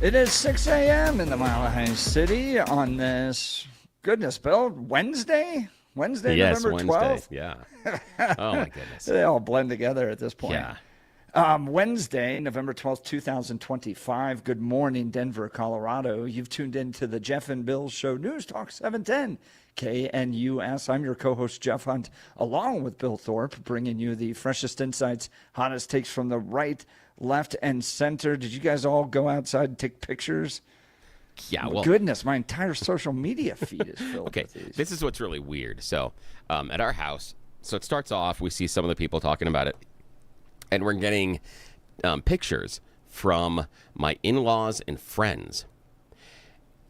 It is 6 a.m. in the Mile High City on this, goodness, Bill, Wednesday? Yes, November 12th? Yeah. Oh, my goodness. They all blend together at this point. Yeah. Wednesday, November 12th, 2025. Good morning, Denver, Colorado. You've tuned in to the Jeff and Bill Show, News Talk 710 KNUS. I'm your co-host, Jeff Hunt, along with Bill Thorpe, bringing you the freshest insights, hottest takes from the right, left, and center. Did you guys all go outside and take pictures? Yeah, well, Goodness, my entire social media feed is filled okay, with these. this is what's really weird. So at our house, so it starts off, we see some of the people talking about it, and we're getting pictures from my in-laws and friends.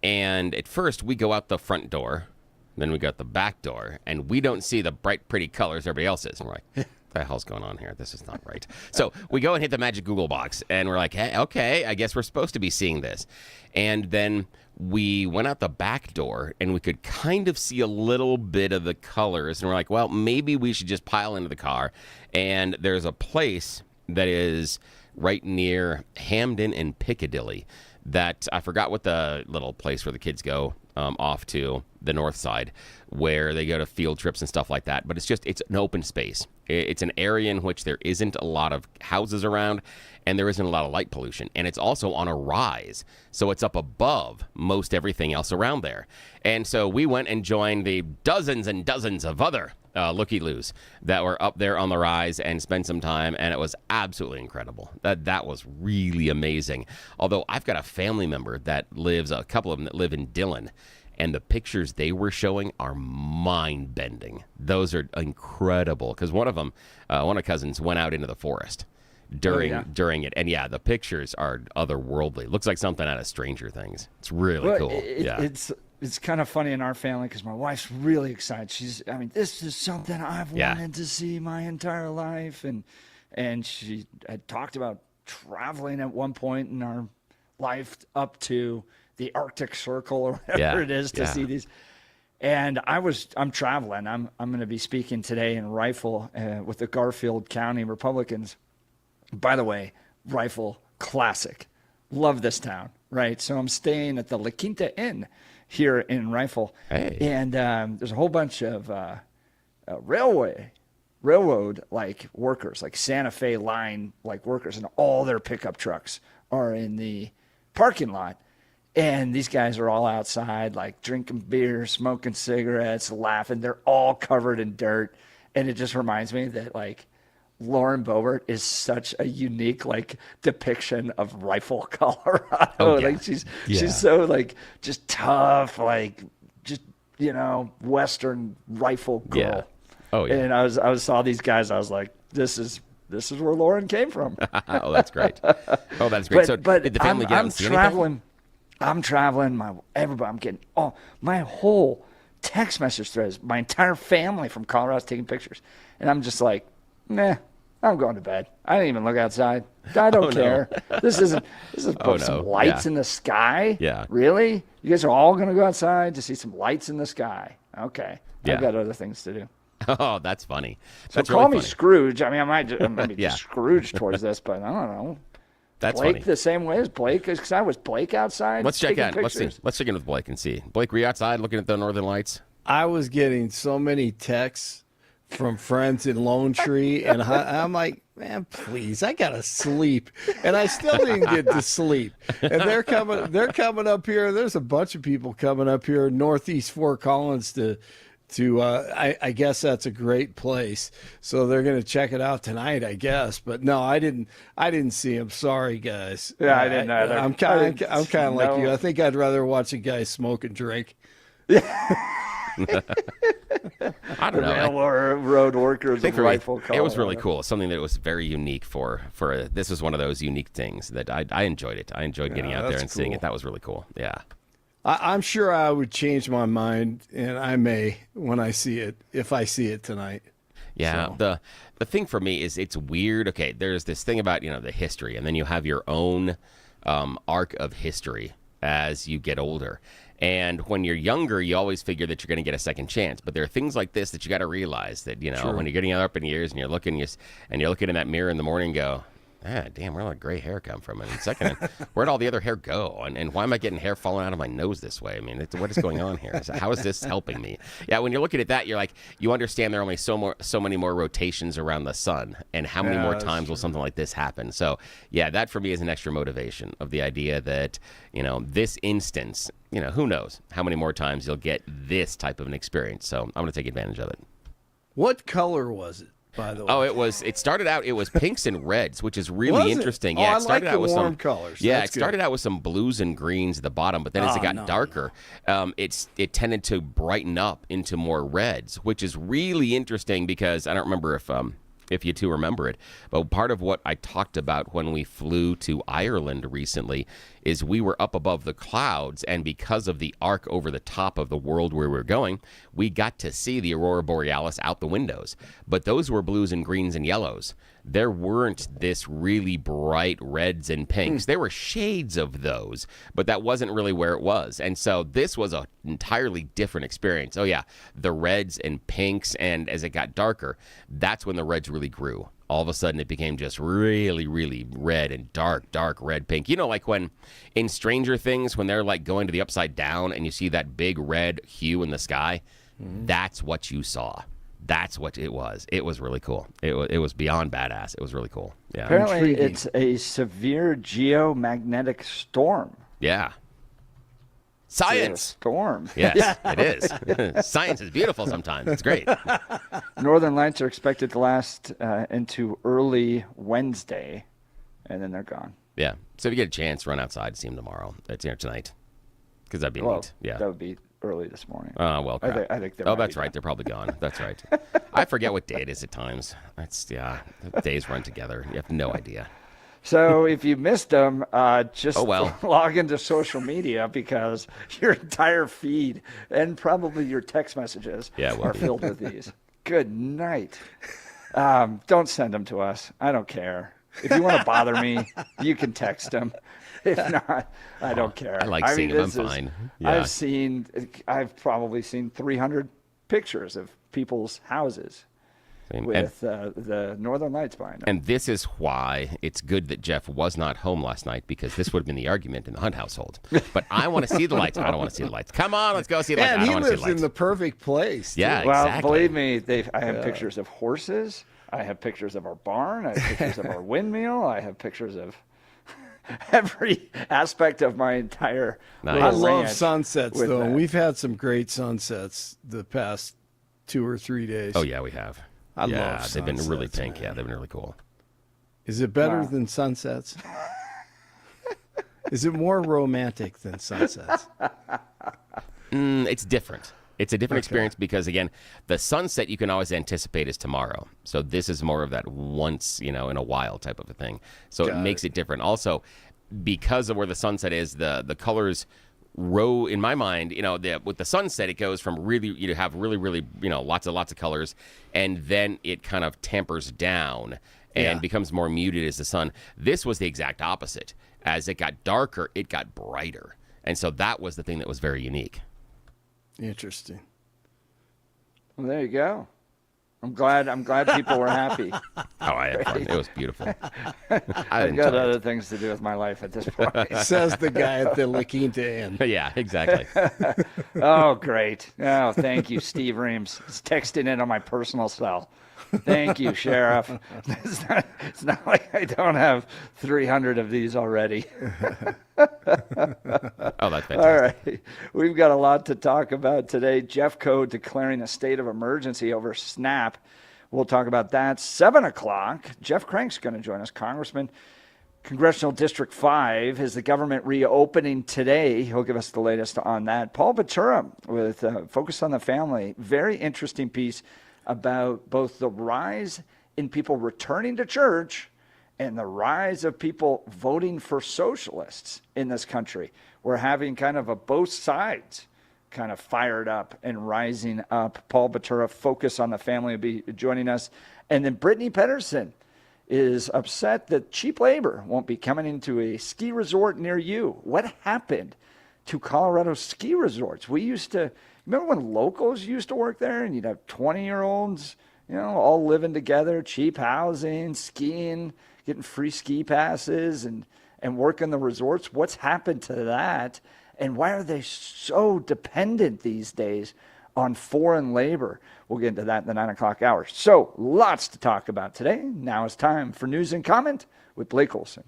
And at first, we go out the front door, then we go out the back door, and we don't see the bright, pretty colors everybody else is. And we're like, what the hell's going on here? This is not right. So we go and hit the magic Google box, and we're like, hey, okay, I guess we're supposed to be seeing this. And then we went out the back door, and we could kind of see a little bit of the colors. And we're like, well, maybe we should just pile into the car. And there's a place that is right near Hamden and Piccadilly that I forgot what the little place where the kids go off to the north side, where they go to field trips and stuff like that. But it's an open space. It's an area in which there isn't a lot of houses around, and there isn't a lot of light pollution. And it's also on a rise, so it's up above most everything else around there. And so we went and joined the dozens and dozens of other looky-loos that were up there on the rise and spent some time, and it was absolutely incredible. That was really amazing. Although I've got a family member that lives, a couple of them that live in Dillon, and the pictures they were showing are mind-bending. Those are incredible, because one of them, one of the cousins, went out into the forest during it, and yeah, the pictures are otherworldly. Looks like something out of Stranger Things. It's really cool. It's kind of funny in our family because my wife's really excited. This is something I've wanted to see my entire life. And she had talked about traveling at one point in our life up to the Arctic Circle or whatever it is to see these. And I'm traveling. I'm going to be speaking today in Rifle with the Garfield County Republicans. By the way, Rifle, classic. Love this town, right? So I'm staying at the La Quinta Inn here in Rifle. Hey. And there's a whole bunch of railroad like workers, like Santa Fe line like workers, and all their pickup trucks are in the parking lot. And these guys are all outside, like drinking beer, smoking cigarettes, laughing. They're all covered in dirt. And it just reminds me that, like, Lauren Boebert is such a unique, like, depiction of Rifle, Colorado. Oh, yeah. Like, she's so, like, just tough, like, just, Western Rifle girl. Yeah. Oh, yeah. And I saw these guys. I was like, this is where Lauren came from. Oh, that's great. Oh, that's great. But did the family get out and see anything? I'm traveling. I'm getting my whole text message threads. My entire family from Colorado is taking pictures, and I'm just like, nah, I'm going to bed. I didn't even look outside. I don't care. No. This is some lights in the sky. Yeah, really? You guys are all going to go outside to see some lights in the sky? Okay, I've got other things to do. Oh, that's funny. That's call me funny. Scrooge. I might be Scrooge towards this, but I don't know. That's Blake funny. the same way as Blake, because I was Blake outside. Let's check in. Pictures. Let's check in with Blake and see. Blake, were you outside looking at the northern lights? I was getting so many texts from friends in Lone Tree, and I'm like, man, please, I gotta sleep, and I still didn't get to sleep. And they're coming up here. There's a bunch of people coming up here, Northeast Fort Collins to I guess that's a great place. So they're going to check it out tonight, I guess. But no, I didn't see him. Sorry, guys. Yeah, I didn't either. I'm kind of like you. I think I'd rather watch a guy smoke and drink. I don't know. Railroad workers of Rifle, Colorado. It was really cool. Something that was very unique for this was one of those unique things that I enjoyed it. I enjoyed getting out there and seeing it. That was really cool. Yeah. I'm sure I would change my mind, and I may when I see it, if I see it tonight. Yeah, so. The thing for me is it's weird. Okay, there's this thing about, the history, and then you have your own arc of history as you get older. And when you're younger, you always figure that you're going to get a second chance. But there are things like this that you got to realize that, Sure. when you're getting up in years and you're looking in that mirror in the morning and go, damn, where'd all that gray hair come from? And second, where'd all the other hair go? And why am I getting hair falling out of my nose this way? I mean, what is going on here? How is this helping me? Yeah, when you're looking at that, you're like, you understand there are only so many more rotations around the sun, and how many more times will something like this happen? So, yeah, that for me is an extra motivation of the idea that, this instance, who knows how many more times you'll get this type of an experience. So I'm going to take advantage of it. What color was it, by the way? Oh, it started out, it was pinks and reds, which is really interesting. Yeah, I it started like out the with warm some colors. Yeah, That's it started out with some blues and greens at the bottom, but then as it got darker, it tended to brighten up into more reds, which is really interesting because I don't remember if you two remember it, but part of what I talked about when we flew to Ireland recently is we were up above the clouds, and because of the arc over the top of the world where we were going, we got to see the aurora borealis out the windows. But those were blues and greens and yellows. There weren't this really bright reds and pinks. There were shades of those, but that wasn't really where it was. And so this was an entirely different experience. Oh, yeah, the reds and pinks, and as it got darker, that's when the reds really grew. All of a sudden, it became just really, really red and dark red, pink. Like when in Stranger Things, when they're like going to the upside down and you see that big red hue in the sky, that's what you saw. That's what it was. It was really cool. It was beyond badass. It was really cool. Yeah. Apparently, it's a severe geomagnetic storm. Yeah. Science. Storm. Yes, it is. Science is beautiful sometimes. It's great. Northern Lights are expected to last into early Wednesday, and then they're gone. Yeah. So if you get a chance, run outside and see them tomorrow. It's tonight. Because that'd be neat. Yeah. That would be early this morning. Oh, well, crap. I think they're that's right. They're probably gone. That's right. I forget what day it is at times. The days run together. You have no idea. So if you missed them, just well. log into social media because your entire feed and probably your text messages are filled with these. Good night. Don't send them to us. I don't care. If you want to bother me, you can text them. If not, I don't care. I like seeing them. I'm fine. Yeah. I've probably seen 300 pictures of people's houses with the Northern Lights behind them. And this is why it's good that Jeff was not home last night, because this would have been the argument in the Hunt household. But I want to see the lights. I don't want to see the lights. Come on, let's go see the lights. I don't want to see the lights. He lives in the perfect place. Yeah, well, exactly. Believe me, I have pictures of horses. I have pictures of our barn. I have pictures of our windmill. I have pictures of every aspect of my entire I love sunsets, though. We've had some great sunsets the past 2 or 3 days. Oh, yeah, we have. I love sunsets. They've been really pink. Man. Yeah, they've been really cool. Is it better than sunsets? Is it more romantic than sunsets? It's different. It's a different experience because, again, the sunset you can always anticipate is tomorrow. So this is more of that once, in a while type of a thing. So it makes it different. Also, because of where the sunset is, the colors row, in my mind, with the sunset, it goes from really, you have really, really, lots of colors, and then it kind of tampers down and becomes more muted as the sun. This was the exact opposite. As it got darker, it got brighter. And so that was the thing that was very unique. Interesting. Well, there you go. I'm glad people were happy. Oh, I had fun. It was beautiful. I've got other things to do with my life at this point. Says the guy at the La Quinta Inn. Yeah, exactly. Oh, great. Oh, thank you, Steve Reams. He's texting in on my personal cell. Thank you, Sheriff. It's not like I don't have 300 of these already. Oh, that's fantastic. All right. We've got a lot to talk about today. Jeffco declaring a state of emergency over SNAP. We'll talk about that. 7 o'clock. Jeff Crank's going to join us, Congressman. Congressional District 5 is the government reopening today. He'll give us the latest on that. Paul Batura with Focus on the Family. Very interesting piece about both the rise in people returning to church and the rise of people voting for socialists in this country. We're having kind of both sides kind of fired up and rising up. Paul Batura, Focus on the Family, will be joining us. And then Brittany Pedersen is upset that cheap labor won't be coming into a ski resort near you. What happened to Colorado ski resorts? We used to, remember when locals used to work there and you'd have 20-year-olds, all living together, cheap housing, skiing, getting free ski passes and working the resorts. What's happened to that? And why are they so dependent these days on foreign labor? We'll get into that in the 9 o'clock hour. So lots to talk about today. Now it's time for News and Comment with Blake Olson.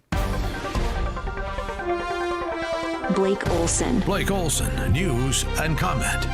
Blake Olson. Blake Olson, News and Comment.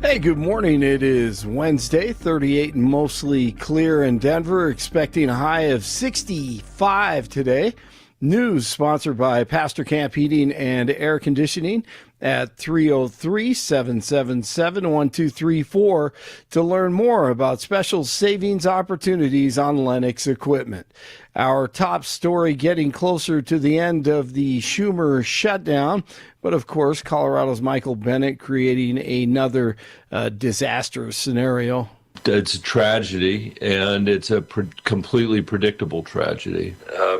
Hey, good morning. It is Wednesday, 38 and mostly clear in Denver, expecting a high of 65 today. News sponsored by Pastor Camp Heating and Air Conditioning at 303-777-1234 to learn more about special savings opportunities on Lennox equipment. Our top story getting closer to the end of the Schumer shutdown, but of course, Colorado's Michael Bennet creating another disastrous scenario. It's a tragedy, and it's a completely predictable tragedy.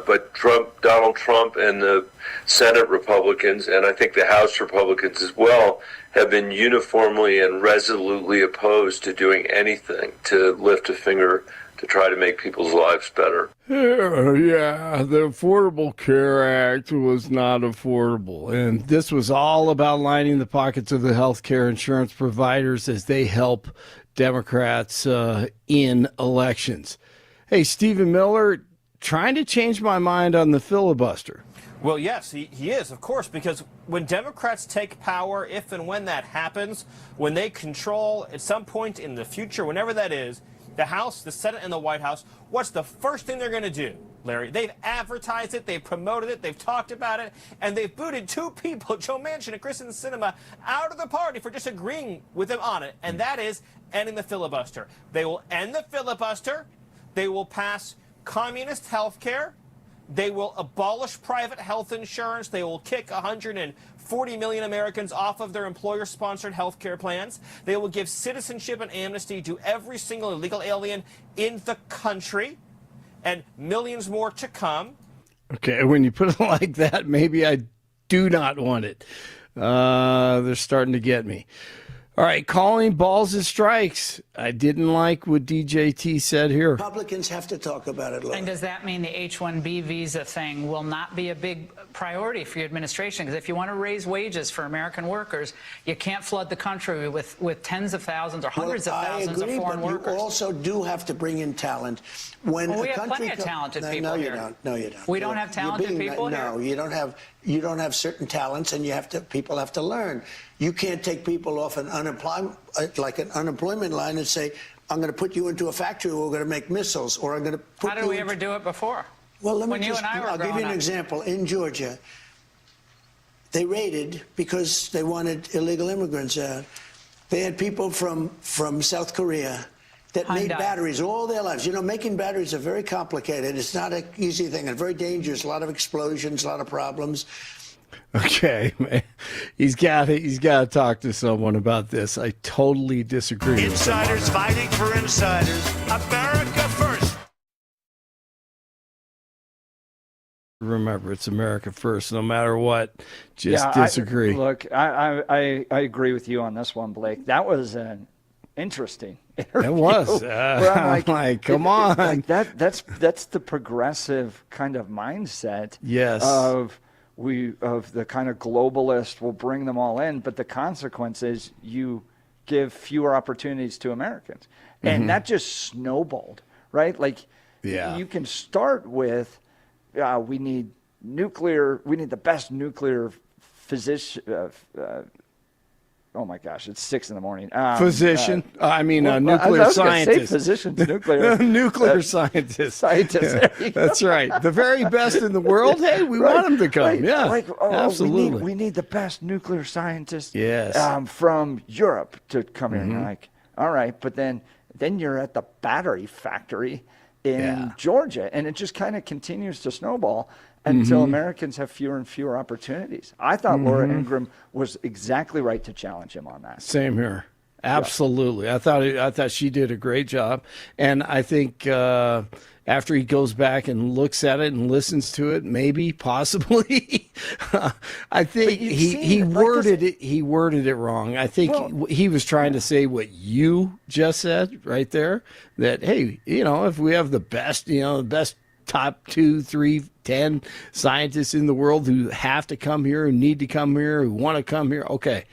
But Donald Trump and the Senate Republicans, and I think the House Republicans as well, have been uniformly and resolutely opposed to doing anything to lift a finger to try to make people's lives better. Yeah, the Affordable Care Act was not affordable. And this was all about lining the pockets of the health care insurance providers as they help Democrats in elections. Hey, Stephen Miller, trying to change my mind on the filibuster. Well, yes, he is, of course, because when Democrats take power, if and when that happens, when they control at some point in the future, whenever that is, the House, the Senate, and the White House, what's the first thing they're going to do, Larry? They've advertised it, they've promoted it, they've talked about it, and they've booted two people, Joe Manchin and Kristen Sinema, out of the party for disagreeing with them on it, and that is ending the filibuster. They will end the filibuster. They will pass communist health care. They will abolish private health insurance. They will kick 140 million Americans off of their employer-sponsored health care plans. They will give citizenship and amnesty to every single illegal alien in the country, and millions more to come. Okay, when you put it like that, maybe I do not want it. They're starting to get me. All right, calling balls and strikes. I didn't like what DJT said here. Republicans have to talk about it, Laura. And does that mean the H-1B visa thing will not be a big priority for your administration? Because if you want to raise wages for American workers, you can't flood the country with tens of thousands or hundreds of thousands of foreign workers. You also do have to bring in talent. When we a have country plenty of talented people no, you here. Don't. No, you don't. We don't have talented people here? No, you don't have. You don't have certain talents, and people have to learn. You can't take people off an unemployment line and say, I'm going to put you into a factory where we're going to make missiles, or I'm going to put How did we ever do it before? Well, I'll give you an example. In Georgia, they raided because they wanted illegal immigrants out. They had people from South Korea that made batteries all their lives. You know, making batteries are very complicated. It's not an easy thing and very dangerous. A lot of explosions, a lot of problems. Okay, man. He's got to talk to someone about this. I totally disagree. Insiders fighting for insiders. America first. Remember, it's America first, no matter what. Just disagree. I agree with you on this one, Blake. That was an interesting interview. It was. I'm like, come on. Like that's the progressive kind of mindset. Yes. Of the kind of globalist, we'll bring them all in, but the consequence is you give fewer opportunities to Americans. And that just snowballed, right? Like, you can start with, we need the best nuclear physician, oh my gosh, it's 6 a.m. Physician. Nuclear scientist. Physicians, nuclear. Nuclear scientist. Scientist. Yeah, that's right. The very best in the world. Hey, we want them to come. Right. Yeah, absolutely. We need the best nuclear scientists. Yes. From Europe to come here. And you're like, all right, but then you're at the battery factory in Georgia, and it just kind of continues to snowball until Americans have fewer and fewer opportunities. I thought Laura Ingraham was exactly right to challenge him on that. Same here. Absolutely. Yeah. I thought she did a great job. And I think after he goes back and looks at it and listens to it, maybe, possibly. I think he worded it wrong. I think he was trying to say what you just said right there, that, hey, if we have the best top 2, 3, 10 scientists in the world who have to come here, who need to come here, who want to come here, okay.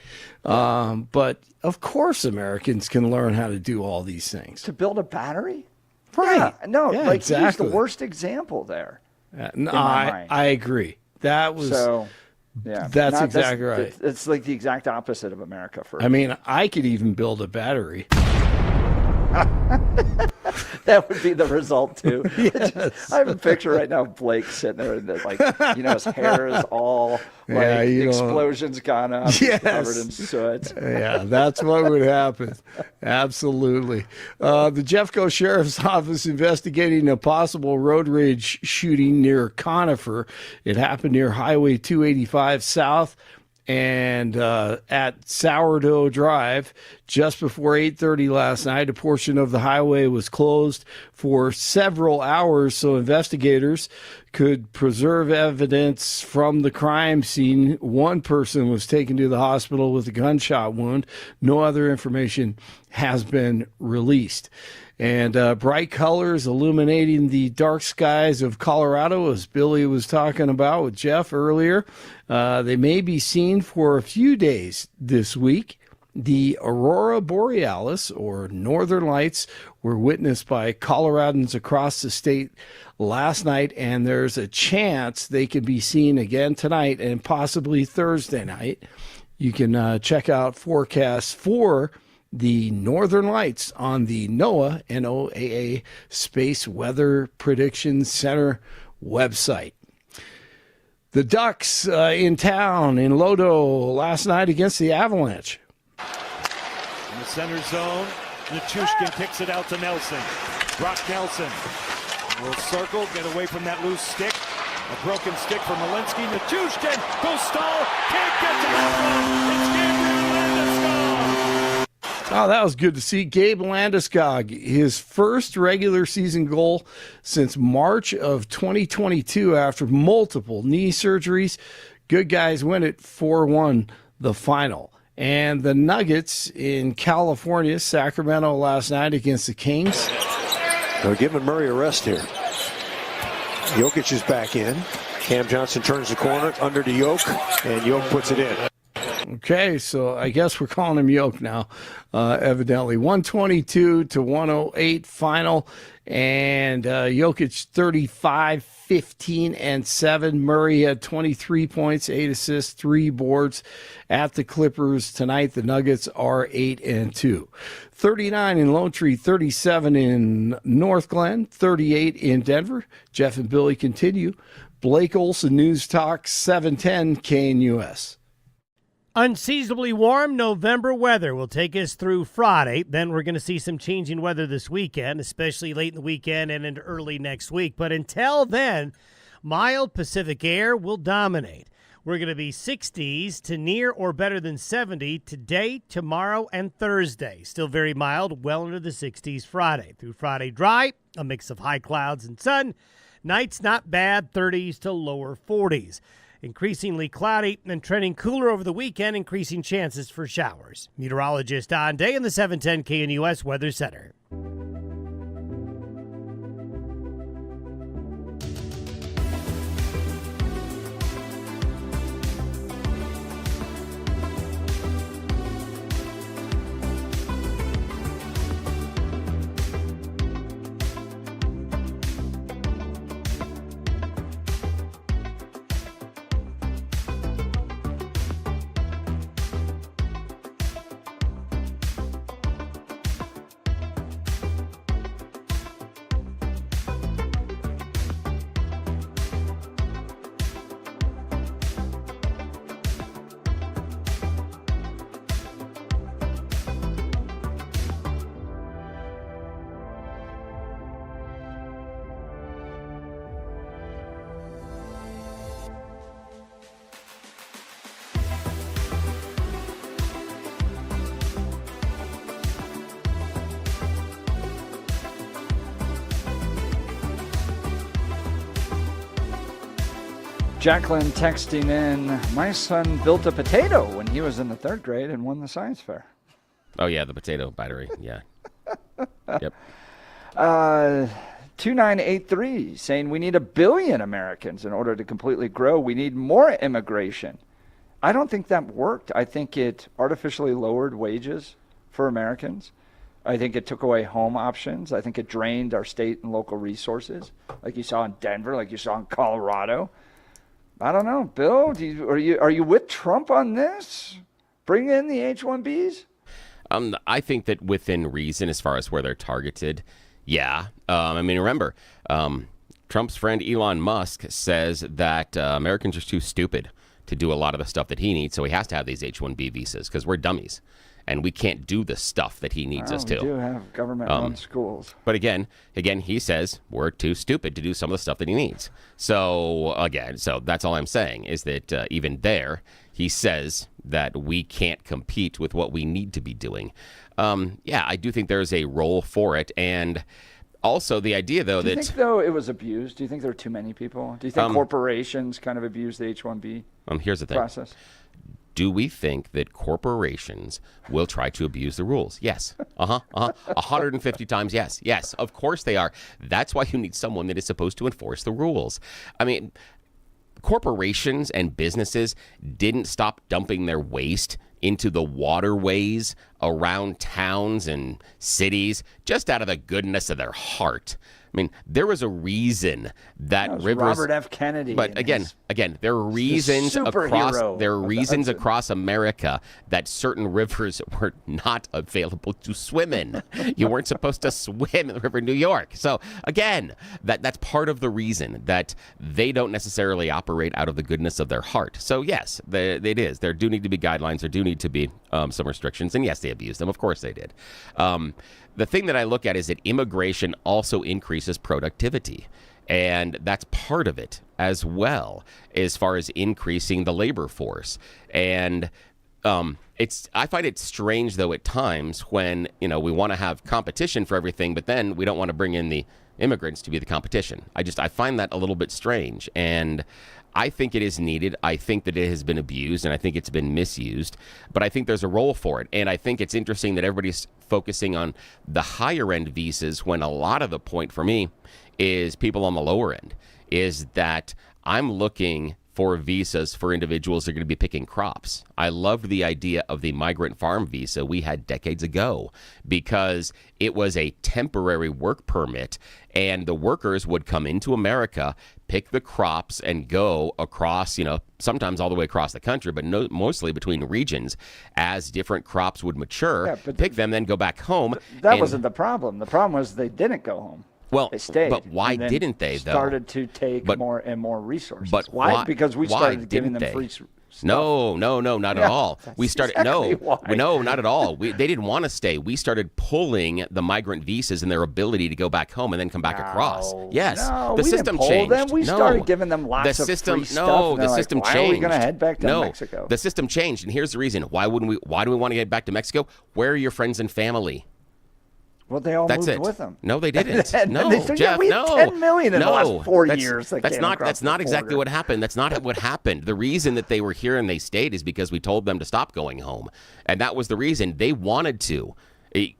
But of course Americans can learn how to do all these things. To build a battery? Right. Yeah, no, yeah, like exactly. he's the worst example there. No, I agree. That was that's exactly right. It's like the exact opposite of America first. I mean, I could even build a battery. That would be the result too. Yes. I have a picture right now of Blake sitting there, and his hair is all the explosion's gone up, yes. covered in soot. Yeah, that's what would happen. Absolutely. The Jeffco Sheriff's Office investigating a possible road rage shooting near Conifer. It happened near Highway 285 South and at Sourdough Drive just before 8:30 last night. A portion of the highway was closed for several hours so investigators could preserve evidence from the crime scene. One person was taken to the hospital with a gunshot wound. No other information has been released. And bright colors illuminating the dark skies of Colorado, as Billy was talking about with Jeff earlier. They may be seen for a few days this week. The Aurora Borealis, or Northern Lights, were witnessed by Coloradans across the state last night, and there's a chance they could be seen again tonight and possibly Thursday night. You can check out forecasts for the Northern Lights on the NOAA, NOAA Space Weather Prediction Center website. The Ducks in town in Lodo last night against the Avalanche. In the center zone, Nichushkin kicks it out to Nelson. Brock Nelson will circle, get away from that loose stick. A broken stick from Malinsky. Nichushkin goes stall, can't get to that one. It's Gabriel Landeskog. Oh, that was good to see. Gabe Landeskog, his first regular season goal since March of 2022 after multiple knee surgeries. Good guys win it 4-1 the final. And the Nuggets in California, Sacramento last night against the Kings. They're giving Murray a rest here. Jokic is back in. Cam Johnson turns the corner under to Yoke, and Yoke puts it in. Okay, so I guess we're calling him Yoke now, evidently. 122-108 final, and Jokic 35, 15, and 7. Murray had 23 points, 8 assists, 3 boards at the Clippers tonight. The Nuggets are 8-2. 39 in Lone Tree, 37 in North Glen, 38 in Denver. Jeff and Billy continue. Blake Olson, News Talk 710 KNUS. Unseasonably warm November weather will take us through Friday. Then we're going to see some changing weather this weekend, especially late in the weekend and into early next week. But until then, mild Pacific air will dominate. We're going to be 60s to near or better than 70 today, tomorrow, and Thursday. Still very mild, well into the 60s Friday. Through Friday, dry, a mix of high clouds and sun. Nights not bad, 30s to lower 40s. Increasingly cloudy and trending cooler over the weekend, increasing chances for showers. Meteorologist Don Day in the 710 KNUS Weather Center. Jacqueline texting in, my son built a potato when he was in the 3rd grade and won the science fair. Oh, yeah, the potato battery. Yeah. Yep. 2983 saying we need 1 billion Americans in order to completely grow. We need more immigration. I don't think that worked. I think it artificially lowered wages for Americans. I think it took away home options. I think it drained our state and local resources, like you saw in Denver, like you saw in Colorado. I don't know, Bill. Are you with Trump on this? Bring in the H-1Bs. I think that within reason, as far as where they're targeted, yeah. I mean, remember, Trump's friend Elon Musk says that Americans are too stupid to do a lot of the stuff that he needs, so he has to have these H-1B visas because we're dummies, and we can't do the stuff that he needs us to. We do have government-run schools. But again, he says we're too stupid to do some of the stuff that he needs. So that's all I'm saying is that even there, he says that we can't compete with what we need to be doing. Yeah, I do think there's a role for it, and also the idea, though, do you think, though, it was abused? Do you think there are too many people? Do you think corporations kind of abuse the H-1B here's the thing. process? Do we think that corporations will try to abuse the rules? Yes. 150 times yes. Yes, of course they are. That's why you need someone that is supposed to enforce the rules. I mean, corporations and businesses didn't stop dumping their waste into the waterways around towns and cities just out of the goodness of their heart. I mean, there was a reason that rivers. Robert F. Kennedy. But again, there are reasons across America that certain rivers were not available to swim in. You weren't supposed to swim in the River New York. So again, that's part of the reason that they don't necessarily operate out of the goodness of their heart. So yes, it is. There do need to be guidelines. There do need to be some restrictions, and yes, they abused them. Of course, they did. The thing that I look at is that immigration also increases productivity. And that's part of it as well, as far as increasing the labor force. And I find it strange, though, at times when, we want to have competition for everything, but then we don't want to bring in the immigrants to be the competition. I find that a little bit strange. And I think it is needed. I think that it has been abused, and I think it's been misused. But I think there's a role for it. And I think it's interesting that everybody's focusing on the higher-end visas when a lot of the point for me is people on the lower end, is that I'm looking for visas for individuals who are going to be picking crops. I loved the idea of the migrant farm visa we had decades ago because it was a temporary work permit, and the workers would come into America, pick the crops, and go across, sometimes all the way across the country, but mostly between regions as different crops would mature, pick them, then go back home. That wasn't the problem. The problem was they didn't go home. Well, they stayed. But why didn't they, though? Started to take more and more resources. But why? Because we started giving them free stuff. No, not at all. We started no, not at all. They didn't want to stay. We started pulling the migrant visas and their ability to go back home and then come back across. Yes, the system changed. Them. We started giving them lots of free stuff. No, the system changed. Why are we going to head back to Mexico? The system changed, and here's the reason. Why do we want to get back to Mexico? Where are your friends and family? Well, they all moved with them. No, they didn't. No, they said, Jeff, we had 10 million in the last 4 years. That's not exactly what happened. That's not what happened. The reason that they were here and they stayed is because we told them to stop going home. And that was the reason they wanted to.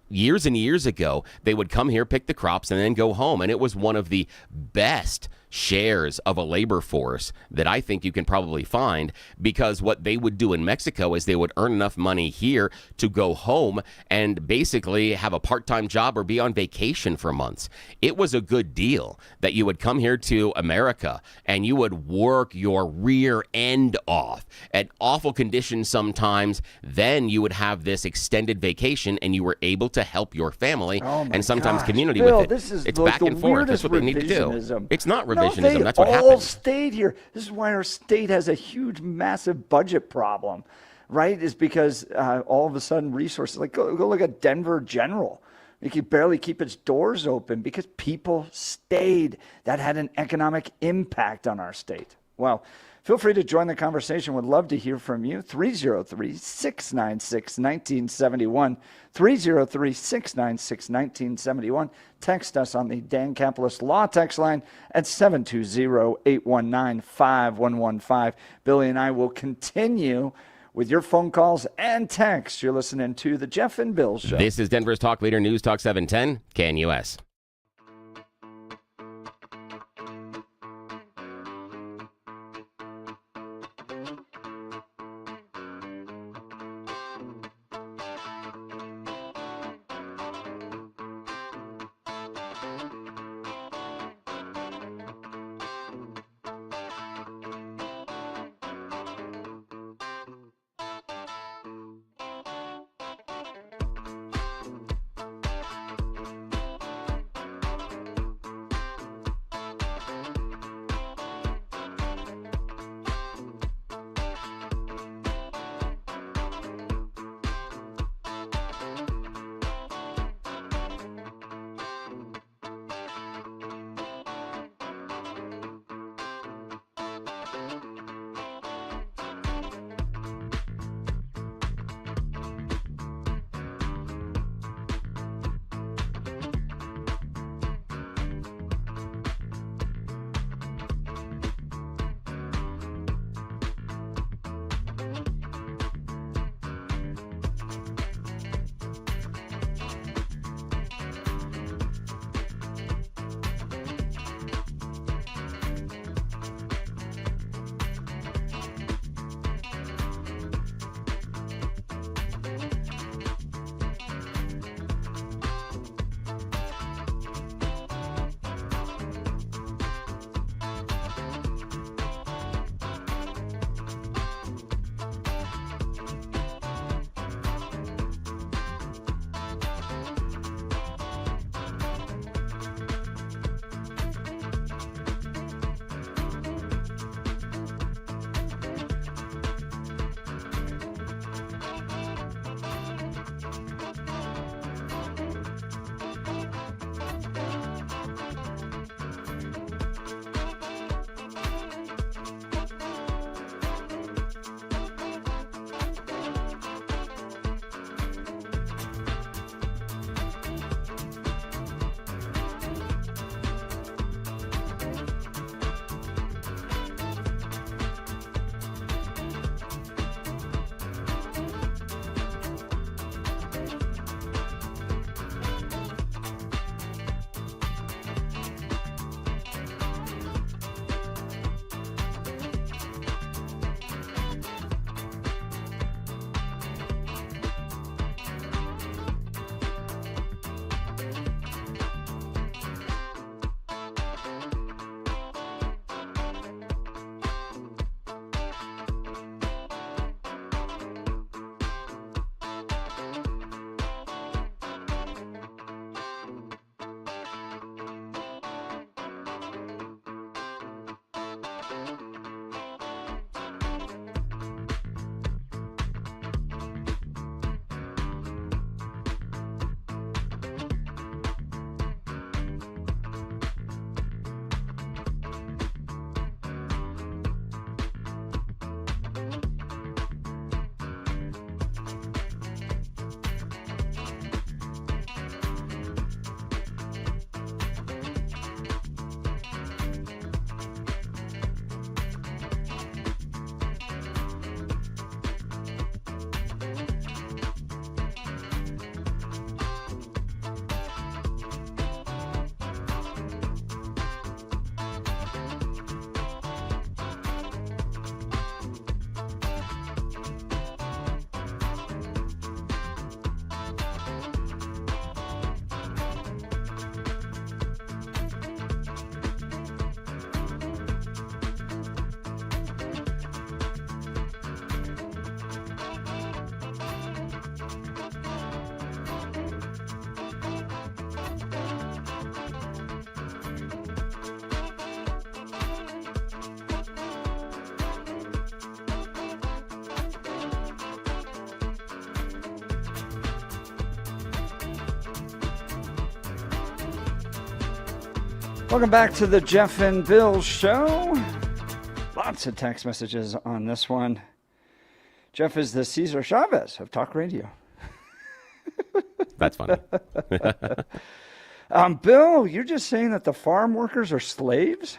Years and years ago, they would come here, pick the crops, and then go home. And it was one of the best shares of a labor force that I think you can probably find, because what they would do in Mexico is they would earn enough money here to go home and basically have a part-time job or be on vacation for months. It was a good deal that you would come here to America and you would work your rear end off at awful conditions sometimes. Then you would have this extended vacation and you were able to help your family and sometimes community Bill, with it. It's back and forth. That's what they need to do. It's not revisionism. That's what happened. They all stayed here. This is why our state has a huge, massive budget problem, right? Is because all of a sudden resources, like go look at Denver General. It could barely keep its doors open because people stayed. That had an economic impact on our state. Well, feel free to join the conversation. Would love to hear from you. 303-696-1971. 303-696-1971. Text us on the Dan Capitalist Law text line at 720-819-5115. Billy and I will continue with your phone calls and texts. You're listening to The Jeff and Bill Show. This is Denver's Talk Leader News Talk 710, KNUS. Welcome back to the Jeff and Bill Show. Lots of text messages on this one. Jeff is the Cesar Chavez of talk radio. That's funny. Bill, you're just saying that the farm workers are slaves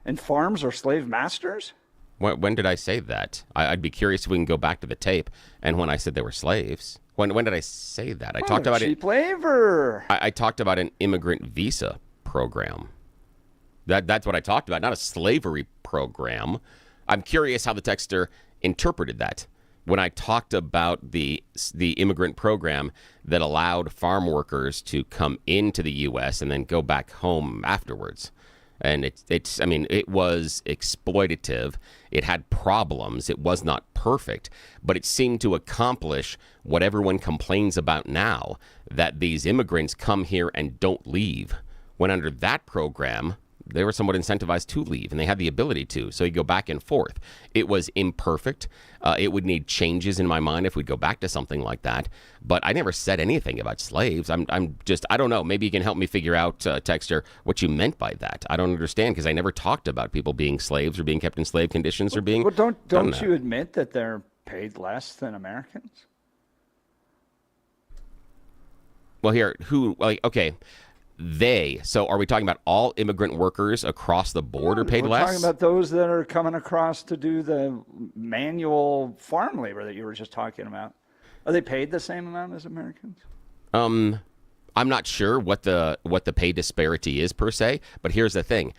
and farms are slave masters? When did I say that? I'd be curious if we can go back to the tape and when I said they were slaves. When did I say that? I talked about cheap labor. I talked about an immigrant visa program. That's what I talked about, not a slavery program. I'm curious how the texter interpreted that when I talked about the immigrant program that allowed farm workers to come into the U.S. and then go back home afterwards. And it was exploitative. It had problems. It was not perfect, but it seemed to accomplish what everyone complains about now, that these immigrants come here and don't leave. When under that program, they were somewhat incentivized to leave, and they had the ability to. So you go back and forth. It was imperfect. It would need changes in my mind if we'd go back to something like that. But I never said anything about slaves. I don't know. Maybe you can help me figure out, Texter, what you meant by that. I don't understand, because I never talked about people being slaves or being kept in slave conditions or being. Well, don't you admit that they're paid less than Americans? Well, okay. So are we talking about all immigrant workers across the board are paid less? We're talking about those that are coming across to do the manual farm labor that you were just talking about. Are they paid the same amount as Americans? I'm not sure what the pay disparity is per se, but here's the thing.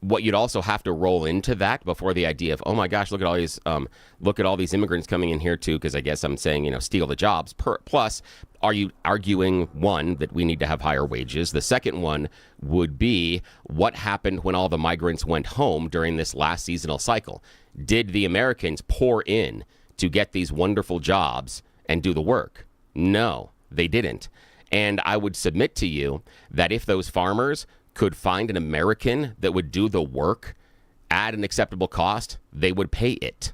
What you'd also have to roll into that before the idea of, oh my gosh, look at all these immigrants coming in here too, because I guess I'm saying, steal the jobs. Plus, are you arguing, one, that we need to have higher wages? The second one would be, what happened when all the migrants went home during this last seasonal cycle? Did the Americans pour in to get these wonderful jobs and do the work? No, they didn't. And I would submit to you that if those farmers could find an American that would do the work at an acceptable cost, they would pay it.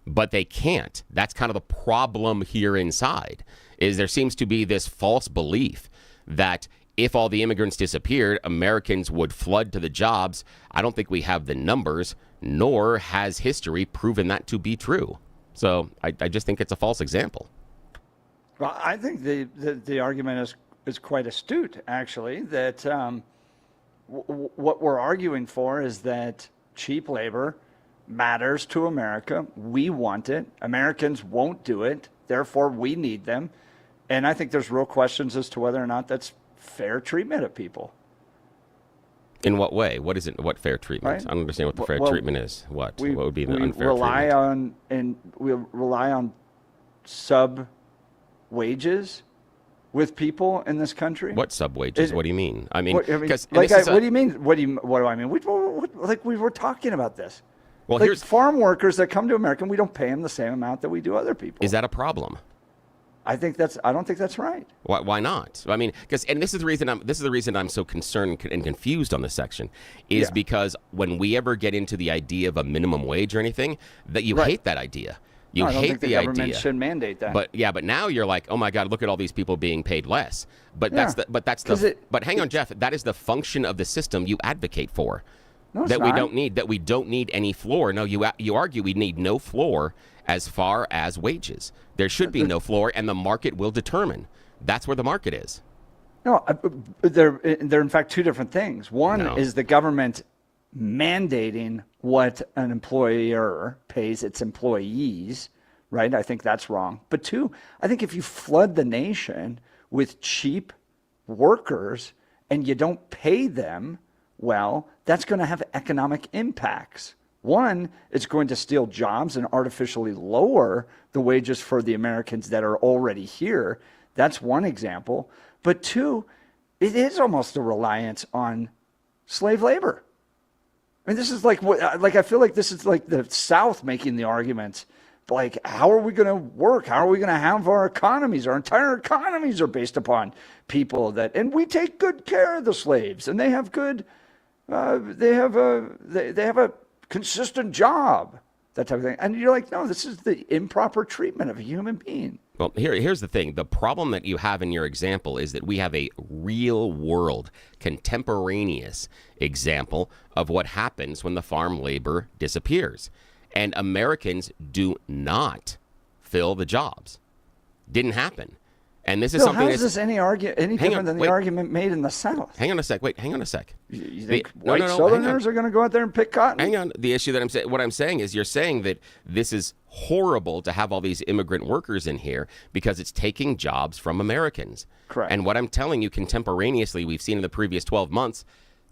But they can't. That's kind of the problem here inside, is there seems to be this false belief that if all the immigrants disappeared, Americans would flood to the jobs. I don't think we have the numbers, nor has history proven that to be true. So I just think it's a false example. Well, I think the argument is quite astute, actually, that what we're arguing for is that cheap labor matters to America. We want it. Americans won't do it. Therefore, we need them. And I think there's real questions as to whether or not that's fair treatment of people. In what way? What is it? What fair treatment? Right? I don't understand what the fair treatment is. What would be the unfair treatment? We rely on sub wages with people in this country. What sub wages? What do you mean? I mean, what do you mean? What do I mean? We were talking about this. Well, here's farm workers that come to America, we don't pay them the same amount that we do other people. Is that a problem? I don't think that's right. Why not? I mean, this is the reason I'm so concerned and confused on this section, is because when we ever get into the idea of a minimum wage or anything, that you hate that idea. You I don't hate think the the government idea. should mandate that. But now you're like, oh my God, look at all these people being paid less. But hang on, Jeff. That is the function of the system you advocate for. No, it's that not. we don't need any floor. No, you argue we need no floor as far as wages. There should be no floor, and the market will determine. That's where the market is. No, they're in fact two different things. One is the government mandating what an employer pays its employees, right? I think that's wrong. But two, I think if you flood the nation with cheap workers and you don't pay them well, that's going to have economic impacts. One, it's going to steal jobs and artificially lower the wages for the Americans that are already here. That's one example. But two, it is almost a reliance on slave labor. I mean, this is I feel like this is like the South making the arguments. Like, how are we going to work? How are we going to have our economies? Our entire economies are based upon people and we take good care of the slaves, and they have good, they have a consistent job, that type of thing. And you're like, no, this is the improper treatment of a human being. Well, here's the thing. The problem that you have in your example is that we have a real world, contemporaneous example of what happens when the farm labor disappears. And Americans do not fill the jobs. Didn't happen. And this is something how is this any different than the argument made in the South? Hang on a sec. Hang on a sec. You think white Southerners are going to go out there and pick cotton? Hang on. The issue that I'm saying, what I'm saying is, you're saying that this is horrible to have all these immigrant workers in here because it's taking jobs from Americans. Correct. And what I'm telling you, contemporaneously, we've seen in the previous 12 months,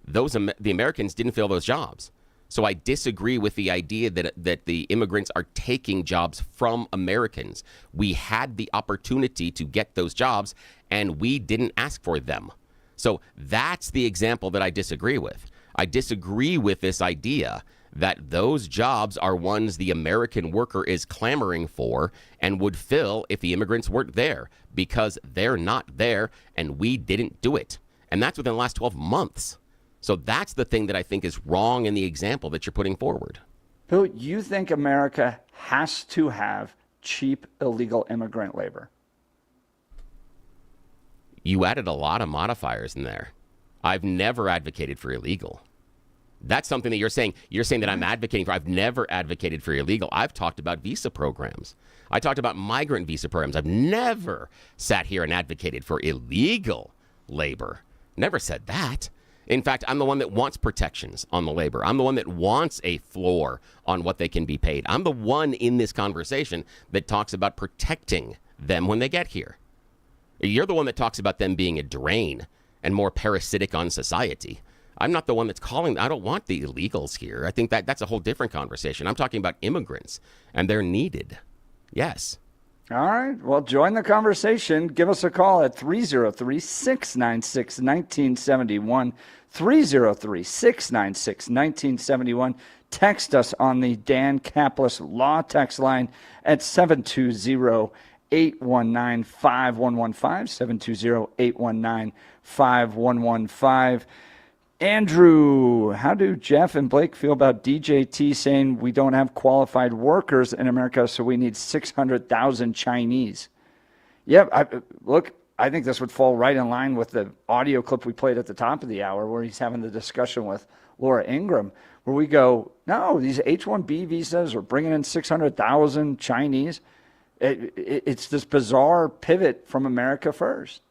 the Americans didn't fill those jobs. So I disagree with the idea that the immigrants are taking jobs from Americans. We had the opportunity to get those jobs, and we didn't ask for them. So that's the example that I disagree with. I disagree with this idea that those jobs are ones the American worker is clamoring for and would fill if the immigrants weren't there, because they're not there, and we didn't do it. And that's within the last 12 months. So that's the thing that I think is wrong in the example that you're putting forward. Bill, you think America has to have cheap illegal immigrant labor? You added a lot of modifiers in there. I've never advocated for illegal. That's something that you're saying. You're saying that I'm advocating for. I've never advocated for illegal. I've talked about visa programs. I talked about migrant visa programs. I've never sat here and advocated for illegal labor. Never said that. In fact, I'm the one that wants protections on the labor. I'm the one that wants a floor on what they can be paid. I'm the one in this conversation that talks about protecting them when they get here. You're the one that talks about them being a drain and more parasitic on society. I'm not the one that's calling. I don't want the illegals here. I think that's a whole different conversation. I'm talking about immigrants, and they're needed. Yes. All right. Well, join the conversation. Give us a call at 303-696-1971. 303-696-1971. Text us on the Dan Caplis Law text line at 720-819-5115, 720-819-5115. Andrew, how do Jeff and Blake feel about DJT saying we don't have qualified workers in America, so we need 600,000 Chinese? Yeah, I think this would fall right in line with the audio clip we played at the top of the hour where he's having the discussion with Laura Ingraham, where we go, no, these H-1B visas are bringing in 600,000 Chinese. It's this bizarre pivot from America first.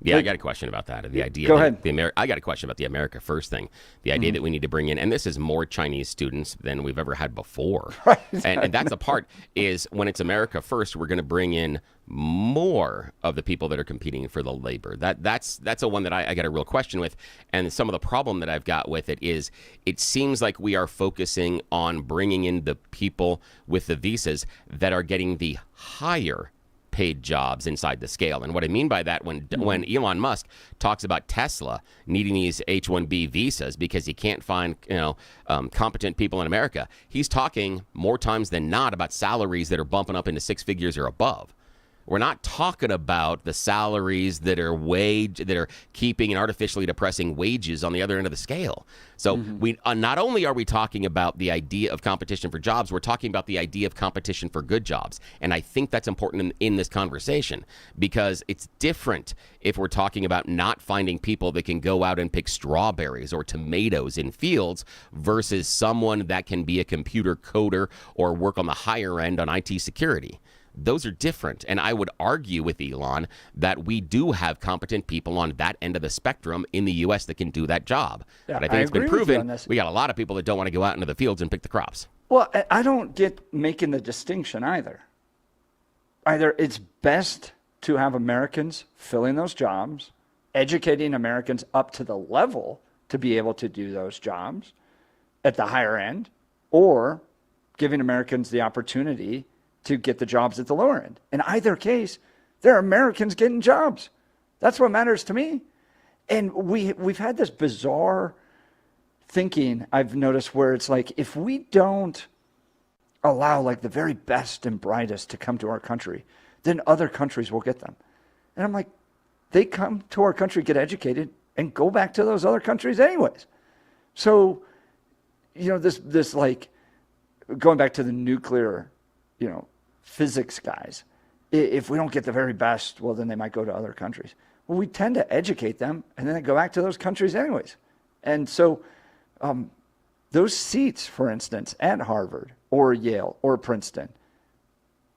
Yeah, I got a question about that. The idea. Go ahead. I got a question about the America First thing. The idea that we need to bring in, and this is more Chinese students than we've ever had before. Right. And that's a part is when it's America First, we're going to bring in more of the people that are competing for the labor. That's a one that I got a real question with. And some of the problem that I've got with it is it seems like we are focusing on bringing in the people with the visas that are getting the higher paid jobs inside the scale. And what I mean by that, when Elon Musk talks about Tesla needing these H-1B visas because he can't find competent people in America, he's talking more times than not about salaries that are bumping up into six figures or above. We're not talking about the salaries that are keeping and artificially depressing wages on the other end of the scale. So we not only are we talking about the idea of competition for jobs, we're talking about the idea of competition for good jobs. And I think that's important in this conversation because it's different if we're talking about not finding people that can go out and pick strawberries or tomatoes in fields versus someone that can be a computer coder or work on the higher end on IT security. Those are different. And I would argue with Elon that we do have competent people on that end of the spectrum in the U.S. that can do that job. Yeah, but I think it's been proven we got a lot of people that don't want to go out into the fields and pick the crops. Well, I don't get making the distinction either. Either it's best to have Americans filling those jobs, educating Americans up to the level to be able to do those jobs at the higher end, or giving Americans the opportunity to get the jobs at the lower end. In either case, there are Americans getting jobs. That's what matters to me. And we've had this bizarre thinking, I've noticed, where it's like, if we don't allow like the very best and brightest to come to our country, then other countries will get them. And I'm like, they come to our country, get educated, and go back to those other countries anyways. So, this like, going back to the nuclear, physics guys, if we don't get the very best, well, then they might go to other countries. Well, we tend to educate them, and then they go back to those countries anyways. And so those seats, for instance, at Harvard or Yale or Princeton,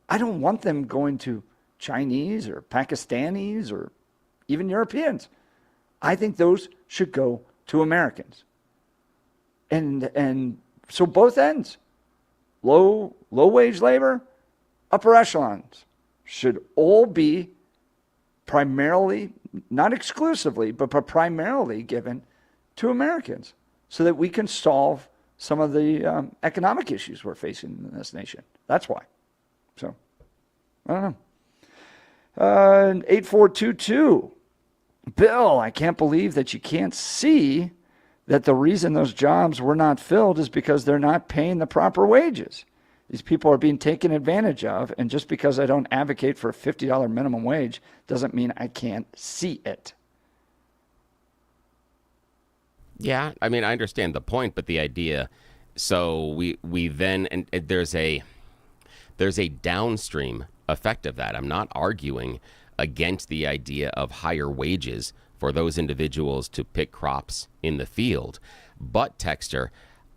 I don't want them going to Chinese or Pakistanis or even Europeans. I think those should go to Americans. And so both ends, low wage labor, upper echelons, should all be primarily, not exclusively, but primarily given to Americans so that we can solve some of the economic issues we're facing in this nation. That's why. So, I don't know. 8422. Bill, I can't believe that you can't see that the reason those jobs were not filled is because they're not paying the proper wages. These people are being taken advantage of, and just because I don't advocate for a $50 minimum wage doesn't mean I can't see it. Yeah, I mean, I understand the point, but the idea, so we then, and there's a downstream effect of that. I'm not arguing against the idea of higher wages for those individuals to pick crops in the field. But, Texter,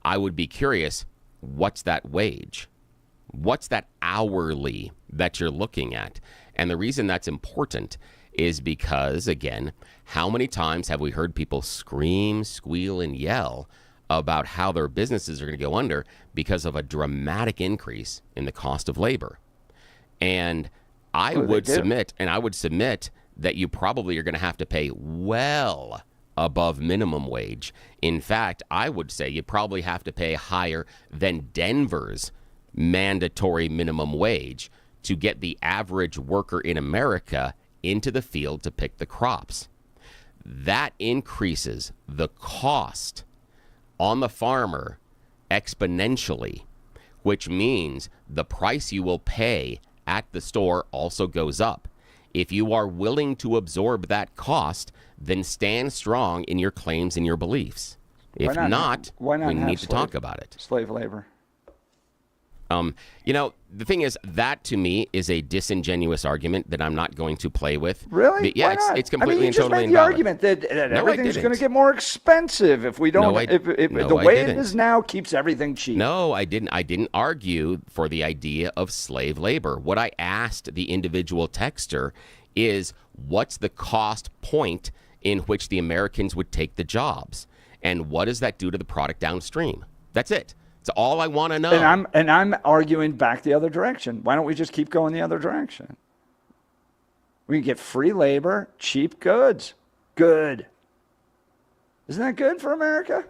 I would be curious, what's that wage? What's that hourly that you're looking at? And the reason that's important is because, again, how many times have we heard people scream, squeal, and yell about how their businesses are going to go under because of a dramatic increase in the cost of labor? And I would submit that you probably are going to have to pay well above minimum wage. In fact, I would say you probably have to pay higher than Denver's mandatory minimum wage to get the average worker in America into the field to pick the crops. That increases the cost on the farmer exponentially, which means the price you will pay at the store also goes up. If you are willing to absorb that cost, then stand strong in your claims and your beliefs. If not, we need to talk about it. Slave labor. The thing is, that to me is a disingenuous argument that I'm not going to play with. Really? But, yeah, it's completely and totally invalid. You invalid. just made the argument that everything's going to get more expensive if we don't. If the way it is now keeps everything cheap. No, I didn't. I didn't argue for the idea of slave labor. What I asked the individual texter is, what's the cost point in which the Americans would take the jobs, and what does that do to the product downstream? That's it. It's all I want to know. And I'm arguing back the other direction. Why don't we just keep going the other direction? We can get free labor, cheap goods. Good. Isn't that good for America?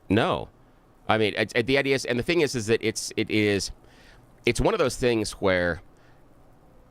No. I mean, the idea is, and the thing is that it's one of those things where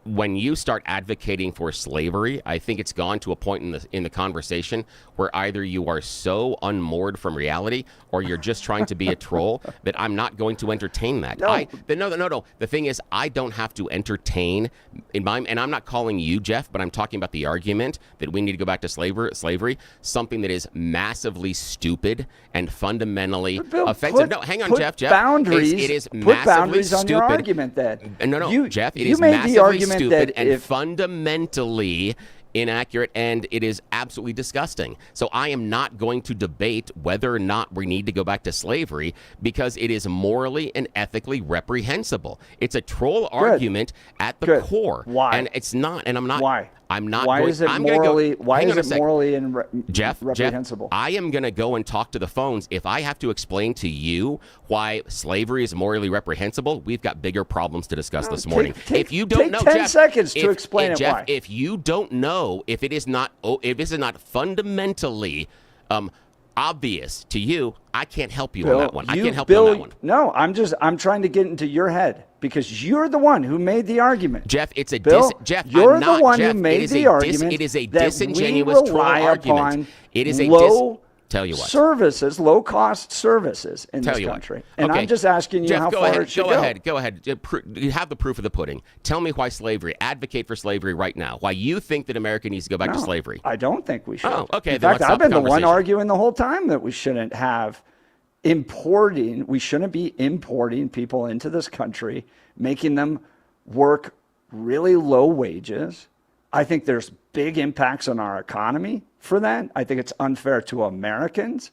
when you start advocating for slavery, I think it's gone to a point in the conversation where either you are so unmoored from reality or you're just trying to be a troll that I'm not going to entertain that. No. No. The thing is, I don't have to entertain and I'm not calling you, Jeff, but I'm talking about the argument that we need to go back to slavery, something that is massively stupid and fundamentally offensive. Hang on, Jeff. Boundaries. It is put massively boundaries on stupid. your argument then. No, Jeff. It you is made massively the argument stupid that and fundamentally inaccurate, and it is absolutely disgusting. So I am not going to debate whether or not we need to go back to slavery because it is morally and ethically reprehensible. It's a troll argument at the core. Why? And it's not, and I'm not. Why? I'm not. Why going, is it I'm morally? Go, why is it morally and Jeff, reprehensible? I am going to go and talk to the phones. If I have to explain to you why slavery is morally reprehensible, we've got bigger problems to discuss this morning. If you don't know, 10 Jeff, seconds to explain Jeff, why. If you don't know, if it is not fundamentally obvious to you, I can't help you on that one. I can't help you on that one. No, I'm trying to get into your head because you're the one who made the argument. Jeff, it's a Jeff, you're the one who made the argument. It is a that disingenuous troll argument. It is a tell you what. Services, low-cost services in this country. And I'm just asking you Jeff, how far it should go. Go ahead. You have the proof of the pudding. Tell me why slavery. Advocate for slavery right now. Why you think that America needs to go back to slavery. I don't think we should. Oh, okay. In fact, I've been the one arguing the whole time that we shouldn't be importing people into this country, making them work really low wages. I think there's big impacts on our economy for that. I think it's unfair to Americans.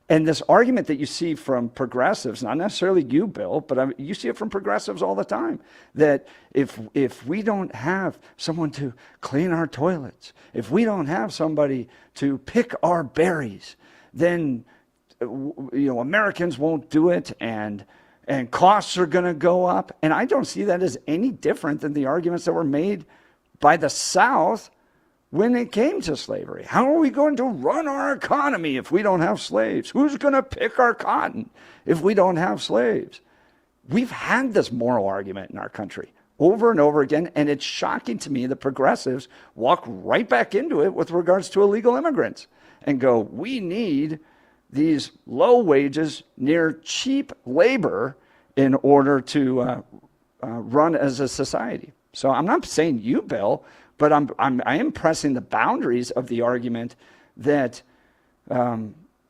And this argument that you see from progressives, not necessarily you, Bill, but you see it from progressives all the time, that if we don't have someone to clean our toilets, if we don't have somebody to pick our berries, then Americans won't do it, and costs are going to go up. And I don't see that as any different than the arguments that were made by the South when it came to slavery. How are we going to run our economy if we don't have slaves? Who's going to pick our cotton if we don't have slaves? We've had this moral argument in our country over and over again, and it's shocking to me that progressives walk right back into it with regards to illegal immigrants and go, we need these low wages, near cheap labor in order to run as a society. So I'm not saying you, Bill, but I am pressing the boundaries of the argument that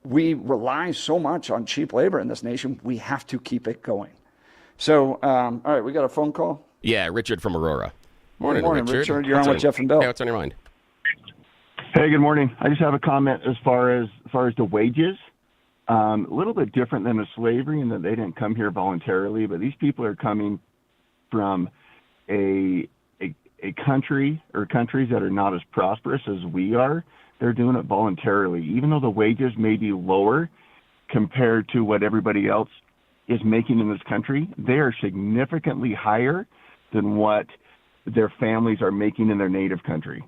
we rely so much on cheap labor in this nation, we have to keep it going. So, all right, we got a phone call? Yeah, Richard from Aurora. Morning, Richard. You're on with Jeff and Bill. Yeah, what's on your mind? Hey, good morning. I just have a comment as far as the wages. A little bit different than the slavery in that they didn't come here voluntarily, but these people are coming from a country or countries that are not as prosperous as we are. They're doing it voluntarily, even though the wages may be lower compared to what everybody else is making in this country. They are significantly higher than what their families are making in their native country.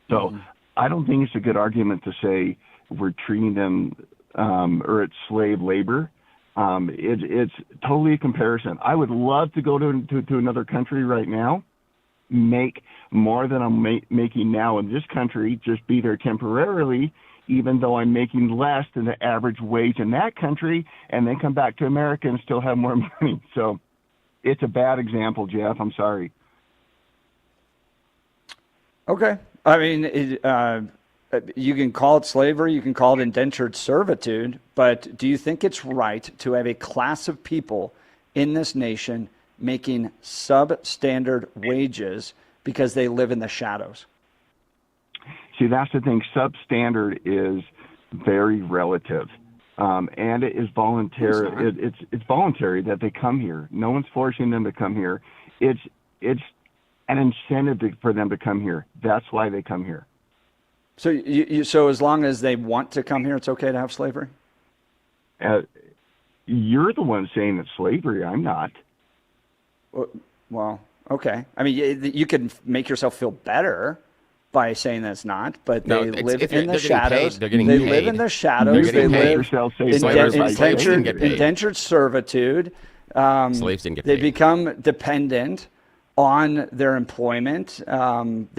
So I don't think it's a good argument to say we're treating them or it's slave labor. It's totally a comparison. I would love to go to another country right now, make more than I'm making now in this country, just be there temporarily, even though I'm making less than the average wage in that country, and then come back to America and still have more money. So it's a bad example, Jeff. I'm sorry. Okay. I mean, you can call it slavery, you can call it indentured servitude, but do you think it's right to have a class of people in this nation making substandard wages because they live in the shadows? See, that's the thing. Substandard is very relative, and it is voluntary. It's voluntary that they come here. No one's forcing them to come here. It's an incentive for them to come here. That's why they come here. So, so as long as they want to come here, it's okay to have slavery? You're the one saying it's slavery. I'm not. Well, okay. I mean, you can make yourself feel better by saying that's not, but they live in the shadows. They're getting paid. They live in the shadows. They live indentured servitude. Slaves didn't get paid. They become dependent on their employment. You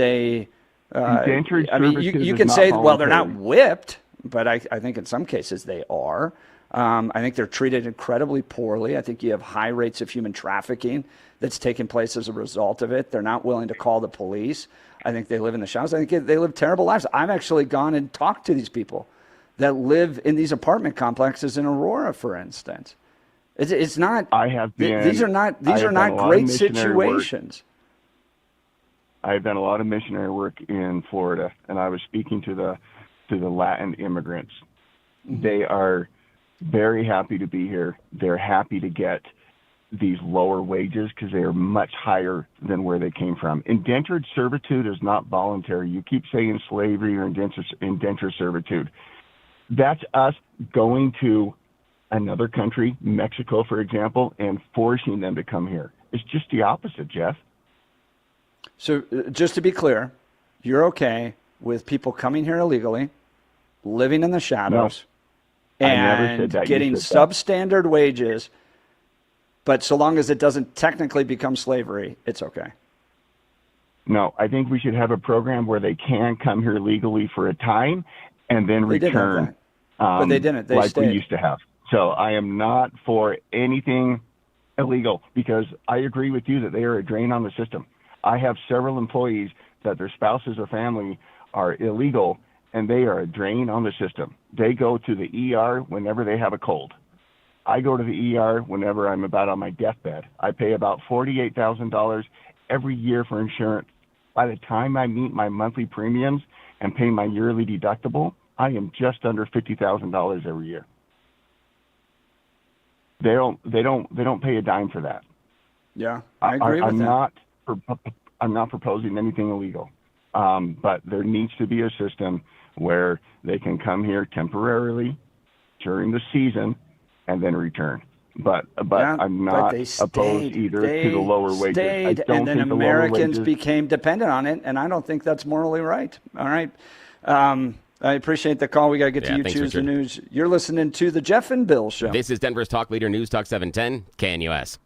can say, well, they're not whipped, but I think in some cases they are. I think they're treated incredibly poorly. I think you have high rates of human trafficking that's taking place as a result of it. They're not willing to call the police. I think they live in the shadows. I think they live terrible lives. I've actually gone and talked to these people that live in these apartment complexes in Aurora, for instance. It's not. I have been. These are not great situations. I've done a lot of missionary work in Florida, and I was speaking to the Latin immigrants. Mm-hmm. They are very happy to be here. They're happy to get these lower wages because they are much higher than where they came from. Indentured servitude is not voluntary. You keep saying slavery or indentured servitude. That's us going to another country, Mexico, for example, and forcing them to come here. It's just the opposite, Jeff. So just to be clear, you're okay with people coming here illegally, living in the shadows, and getting substandard wages, but so long as it doesn't technically become slavery, it's okay? No, I think we should have a program where they can come here legally for a time and then return. But they didn't. They stayed. We used to have. So I am not for anything illegal because I agree with you that they are a drain on the system. I have several employees that their spouses or family are illegal, and they are a drain on the system. They go to the ER whenever they have a cold. I go to the ER whenever I'm about on my deathbed. I pay about $48,000 every year for insurance. By the time I meet my monthly premiums and pay my yearly deductible, I am just under $50,000 every year. They don't pay a dime for that. Yeah, I agree with that. I'm not proposing anything illegal, but there needs to be a system where they can come here temporarily during the season and then return. But I'm not opposed either to the lower wages. I don't and then think Americans became dependent on it, and I don't think that's morally right. All right. I appreciate the call. We got to get to You thanks, Choose Richard. the News. You're listening to the Jeff and Bill Show. This is Denver's Talk Leader News Talk 710, KNUS.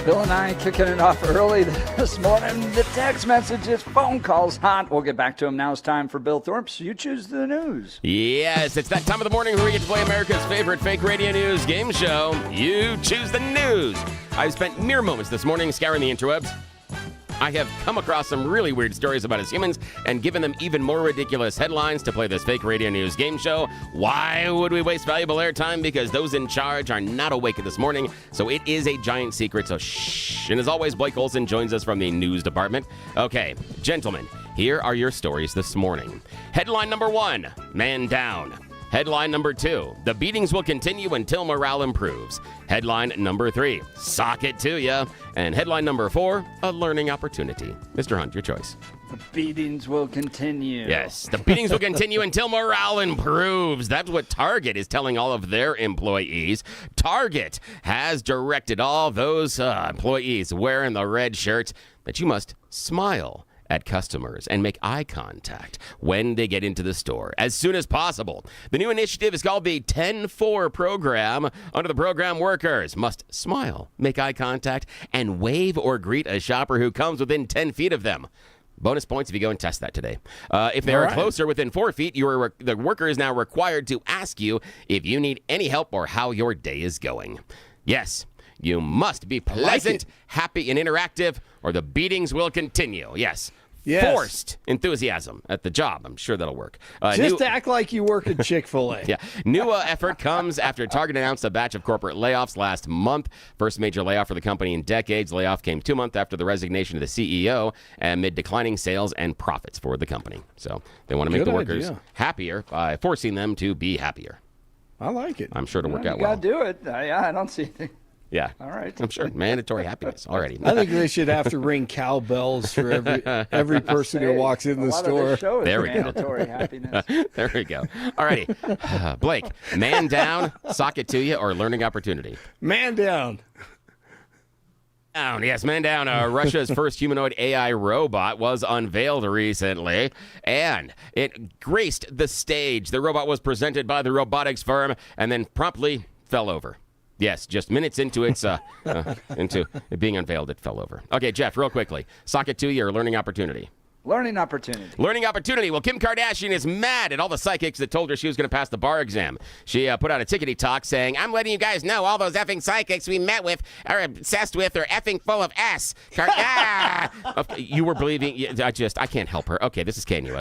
Bill and I kicking it off early this morning. The text messages, phone calls hot. We'll get back to them. Now it's time for Bill Thorpe's You Choose the News. Yes, it's that time of the morning where we get to play America's favorite fake radio news game show, You Choose the News. I've spent mere moments this morning scouring the interwebs. I have come across some really weird stories about us humans and given them even more ridiculous headlines to play this fake radio news game show. Why would we waste valuable airtime? Because those in charge are not awake this morning, so it is a giant secret, so shh. And as always, Blake Olson joins us from the news department. Okay, gentlemen, here are your stories this morning. Headline number 1, man down. Headline number 2, the beatings will continue until morale improves. Headline number 3, sock it to ya. And headline number 4, a learning opportunity. Mr. Hunt, your choice. The beatings will continue. Yes, the beatings will continue until morale improves. That's what Target is telling all of their employees. Target has directed all those employees wearing the red shirts that you must smile at customers and make eye contact when they get into the store as soon as possible. The new initiative is called the 10-4 program. Under the program, workers must smile, make eye contact, and wave or greet a shopper who comes within 10 feet of them. Bonus points if you go and test that today. If they are closer, within 4 feet, the worker is now required to ask you if you need any help or how your day is going. Yes, you must be pleasant, happy, and interactive, or the beatings will continue. Yes. Forced enthusiasm at the job. I'm sure that'll work. Just act like you work at Chick-fil-A. Yeah. New effort comes after Target announced a batch of corporate layoffs last month. First major layoff for the company in decades. Layoff came 2 months after the resignation of the CEO amid declining sales and profits for the company. So they want to make the workers happier by forcing them to be happier. I like it. I'm sure it'll work out You well. got to do it. I don't see anything. Yeah. All right. I'm sure. Mandatory happiness already. I think they should have to ring cowbells for every person who walks in the store. There we go. Mandatory happiness. There we go. All righty. Blake, man down, sock it to you, or learning opportunity? Man down. Yes, man down. Russia's first humanoid AI robot was unveiled recently, and it graced the stage. The robot was presented by the robotics firm and then promptly fell over. Yes, just minutes into its into it being unveiled, it fell over. Okay, Jeff, real quickly. Sock it to you or learning opportunity? Learning opportunity. Learning opportunity. Well, Kim Kardashian is mad at all the psychics that told her she was going to pass the bar exam. She put out a tickety talk saying, "I'm letting you guys know all those effing psychics we met with are obsessed with are effing full of S." You were believing. I can't help her. Okay, this is KNUS.